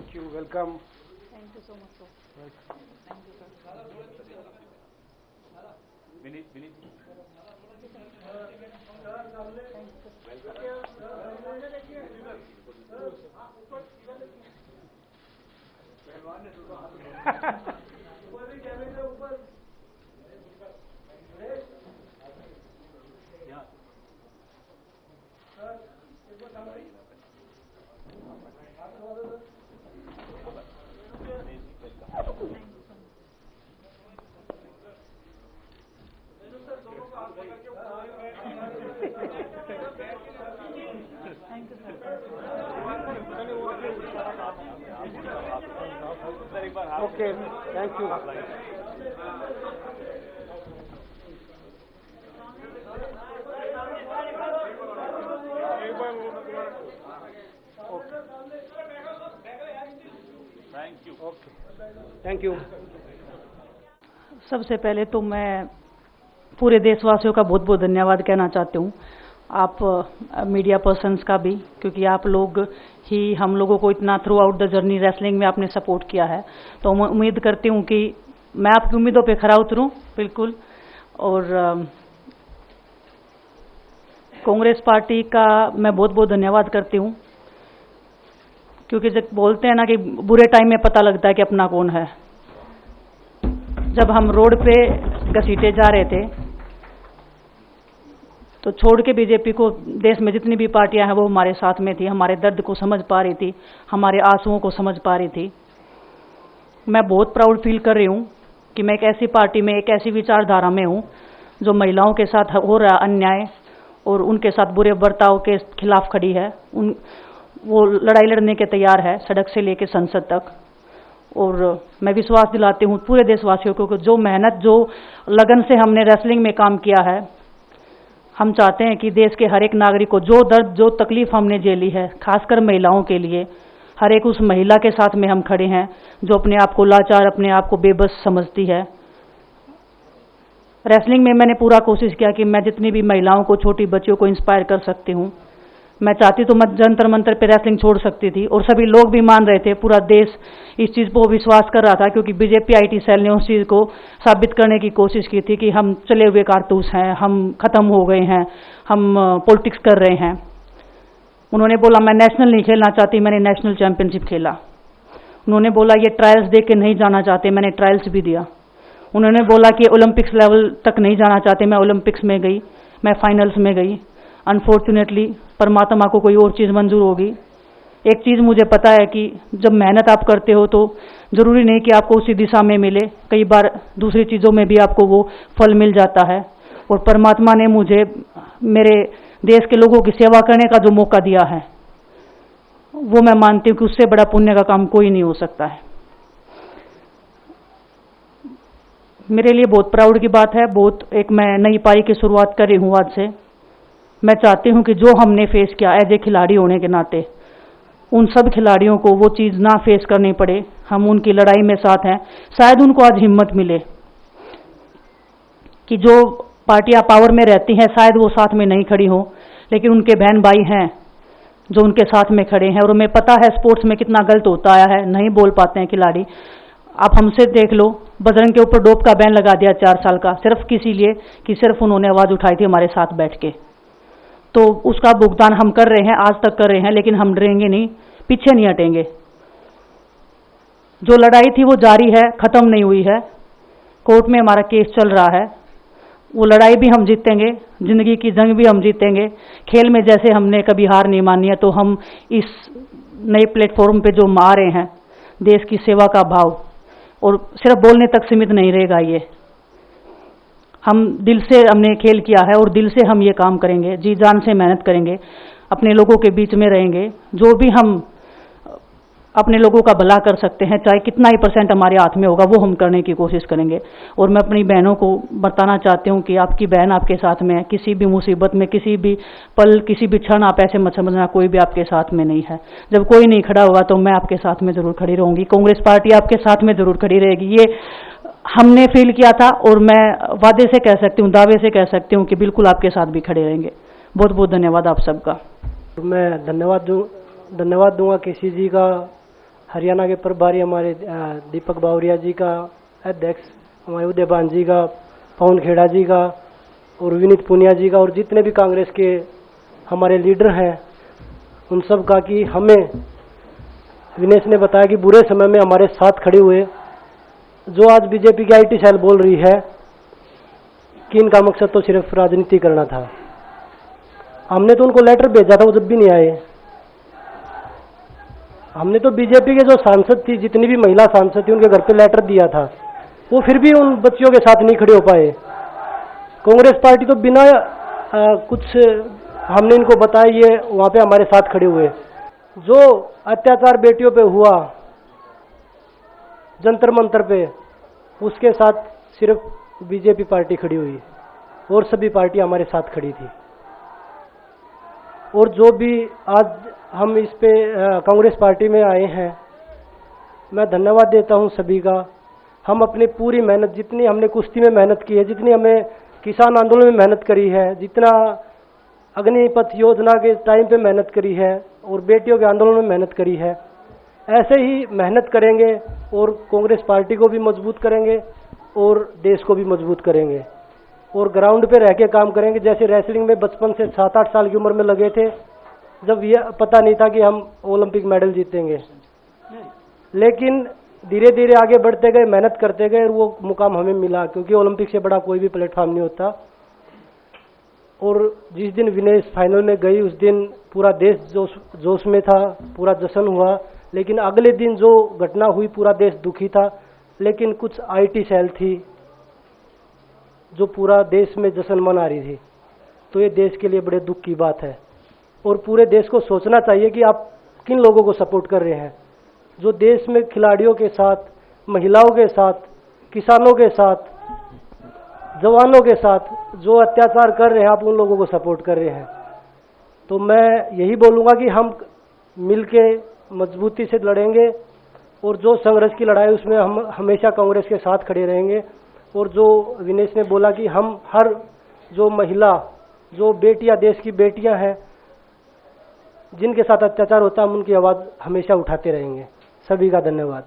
Thank you. Welcome. Thank you so much, sir. Welcome. Thank you, sir. Thank you, sir. Okay. Thank you. Okay. Thank you. सबसे पहले तो मैं पूरे देशवासियों का बहुत बहुत धन्यवाद कहना चाहती हूँ, आप मीडिया पर्सन्स का भी, क्योंकि आप लोग ही हम लोगों को इतना through out the journey wrestling में आपने सपोर्ट किया है। तो मैं उम्मीद करती हूँ कि मैं आपकी उम्मीदों पे खरा उतरूँ बिल्कुल। और कांग्रेस पार्टी का मैं बहुत बहुत धन्यवाद करती हूँ, क्योंकि जब बोलते हैं ना कि बुरे टाइम में पता लगता है कि अपना कौन है। जब हम रोड पे घसीटे जा रहे थे तो छोड़ के बीजेपी को देश में जितनी भी पार्टियां हैं वो हमारे साथ में थी, हमारे दर्द को समझ पा रही थी, हमारे आंसुओं को समझ पा रही थी। मैं बहुत प्राउड फील कर रही हूँ कि मैं एक ऐसी पार्टी में, एक ऐसी विचारधारा में हूँ जो महिलाओं के साथ हो रहा अन्याय और उनके साथ बुरे बर्ताव के खिलाफ खड़ी है। वो लड़ाई लड़ने के तैयार है, सड़क से लेकर संसद तक। और मैं विश्वास दिलाती हूँ पूरे देशवासियों को कि जो मेहनत, जो लगन से हमने रेसलिंग में काम किया है, हम चाहते हैं कि देश के हर एक नागरिक को जो दर्द, जो तकलीफ हमने झेली है, खासकर महिलाओं के लिए, हर एक उस महिला के साथ में हम खड़े हैं जो अपने आप को लाचार, अपने आप को बेबस समझती है। रेसलिंग में मैंने पूरा कोशिश किया कि मैं जितनी भी महिलाओं को, छोटी बच्चियों को इंस्पायर कर सकती हूँ। मैं चाहती तो मैं जंतर मंतर पे रेसलिंग छोड़ सकती थी, और सभी लोग भी मान रहे थे, पूरा देश इस चीज़ को विश्वास कर रहा था, क्योंकि बीजेपी आईटी सेल ने उस चीज़ को साबित करने की कोशिश की थी कि हम चले हुए कारतूस हैं, हम ख़त्म हो गए हैं, हम पॉलिटिक्स कर रहे हैं। उन्होंने बोला मैं नेशनल नहीं खेलना चाहती, मैंने नेशनल चैंपियनशिप खेला। उन्होंने बोला ये ट्रायल्स दे के नहीं जाना चाहते, मैंने ट्रायल्स भी दिया। उन्होंने बोला कि ओलंपिक्स लेवल तक नहीं जाना चाहते, मैं ओलंपिक्स में गई, मैं फाइनल्स में गई। अनफॉर्चुनेटली परमात्मा को कोई और चीज़ मंजूर होगी। एक चीज़ मुझे पता है कि जब मेहनत आप करते हो तो ज़रूरी नहीं कि आपको उसी दिशा में मिले, कई बार दूसरी चीज़ों में भी आपको वो फल मिल जाता है। और परमात्मा ने मुझे मेरे देश के लोगों की सेवा करने का जो मौका दिया है, वो मैं मानती हूँ कि उससे बड़ा पुण्य का काम कोई नहीं हो सकता है। मेरे लिए बहुत प्राउड की बात है, बहुत एक मैं नई पारी की शुरुआत कर रही हूँ आज से। मैं चाहती हूँ कि जो हमने फेस किया एज ए खिलाड़ी होने के नाते, उन सब खिलाड़ियों को वो चीज़ ना फेस करनी पड़े। हम उनकी लड़ाई में साथ हैं। शायद उनको आज हिम्मत मिले कि जो पार्टियां पावर में रहती हैं शायद वो साथ में नहीं खड़ी हो, लेकिन उनके बहन भाई हैं जो उनके साथ में खड़े हैं। और हमें पता है स्पोर्ट्स में कितना गलत होता आया है, नहीं बोल पाते हैं खिलाड़ी। आप हमसे देख लो, बजरंग के ऊपर डोप का बैन लगा दिया 4 साल का, सिर्फ किसी लिए कि सिर्फ उन्होंने आवाज़ उठाई थी हमारे साथ बैठ के। तो उसका भुगतान हम कर रहे हैं, आज तक कर रहे हैं, लेकिन हम डरेंगे नहीं, पीछे नहीं हटेंगे। जो लड़ाई थी वो जारी है, ख़त्म नहीं हुई है। कोर्ट में हमारा केस चल रहा है, वो लड़ाई भी हम जीतेंगे, ज़िंदगी की जंग भी हम जीतेंगे। खेल में जैसे हमने कभी हार नहीं मानी है, तो हम इस नए प्लेटफॉर्म पे जो आ रहे हैं, देश की सेवा का भाव, और सिर्फ बोलने तक सीमित नहीं रहेगा ये। हम दिल से हमने खेल किया है और दिल से हम ये काम करेंगे, जी जान से मेहनत करेंगे, अपने लोगों के बीच में रहेंगे। जो भी हम अपने लोगों का भला कर सकते हैं, चाहे कितना ही % हमारे हाथ में होगा, वो हम करने की कोशिश करेंगे। और मैं अपनी बहनों को बताना चाहती हूँ कि आपकी बहन आपके साथ में है। किसी भी मुसीबत में, किसी भी पल, किसी भी क्षण आप ऐसे मत समझना कोई भी आपके साथ में नहीं है। जब कोई नहीं खड़ा होगा तो मैं आपके साथ में ज़रूर खड़ी रहूँगी, कांग्रेस पार्टी आपके साथ में ज़रूर खड़ी रहेगी। ये हमने फील किया था और मैं वादे से कह सकती हूँ, दावे से कह सकती हूँ कि बिल्कुल आपके साथ भी खड़े रहेंगे। बहुत बहुत धन्यवाद आप सबका। मैं धन्यवाद दूंगा केसी जी का हरियाणा के प्रभारी हमारे दीपक बावरिया जी का, अध्यक्ष हमारे उदयभान जी का, पवन खेड़ा जी का और विनीत पुनिया जी का, और जितने भी कांग्रेस के हमारे लीडर हैं उन सब का कि हमें विनेश ने बताया कि बुरे समय में हमारे साथ खड़े हुए। जो आज बीजेपी की आईटी सेल बोल रही है कि इनका मकसद तो सिर्फ राजनीति करना था, हमने तो उनको लेटर भेजा था, वो जब भी नहीं आए। हमने तो बीजेपी के जो सांसद थी, जितनी भी महिला सांसद थी, उनके घर पे लेटर दिया था, वो फिर भी उन बच्चियों के साथ नहीं खड़े हो पाए। कांग्रेस पार्टी तो बिना कुछ हमने इनको बताया ये वहाँ पे हमारे साथ खड़े हुए। जो अत्याचार बेटियों पे हुआ जंतर मंतर पे, उसके साथ सिर्फ बीजेपी पार्टी खड़ी हुई और सभी पार्टी हमारे साथ खड़ी थी। और जो भी आज हम इस पे कांग्रेस पार्टी में आए हैं, मैं धन्यवाद देता हूं सभी का। हम अपनी पूरी मेहनत, जितनी हमने कुश्ती में मेहनत की है, जितनी हमें किसान आंदोलन में मेहनत करी है, जितना अग्निपथ योजना के टाइम पे मेहनत करी है और बेटियों के आंदोलन में मेहनत करी है, ऐसे ही मेहनत करेंगे और कांग्रेस पार्टी को भी मजबूत करेंगे और देश को भी मजबूत करेंगे और ग्राउंड पे रह के काम करेंगे। जैसे रेसलिंग में बचपन से 7-8 साल की उम्र में लगे थे, जब यह पता नहीं था कि हम ओलंपिक मेडल जीतेंगे, लेकिन धीरे धीरे आगे बढ़ते गए, मेहनत करते गए और वो मुकाम हमें मिला, क्योंकि ओलंपिक से बड़ा कोई भी प्लेटफॉर्म नहीं होता। और जिस दिन विनेश फाइनल में गई, उस दिन पूरा देश जोश में था, पूरा जश्न हुआ। लेकिन अगले दिन जो घटना हुई, पूरा देश दुखी था। लेकिन कुछ आईटी सेल थी जो पूरा देश में जश्न मना रही थी, तो ये देश के लिए बड़े दुख की बात है। और पूरे देश को सोचना चाहिए कि आप किन लोगों को सपोर्ट कर रहे हैं। जो देश में खिलाड़ियों के साथ, महिलाओं के साथ, किसानों के साथ, जवानों के साथ जो अत्याचार कर रहे हैं, आप उन लोगों को सपोर्ट कर रहे हैं। तो मैं यही बोलूँगा कि हम मिलके मजबूती से लड़ेंगे और जो संघर्ष की लड़ाई, उसमें हम हमेशा कांग्रेस के साथ खड़े रहेंगे। और जो विनेश ने बोला कि हम हर जो महिला, जो बेटियां, देश की बेटियां हैं जिनके साथ अत्याचार होता है, हम उनकी आवाज़ हमेशा उठाते रहेंगे। सभी का धन्यवाद।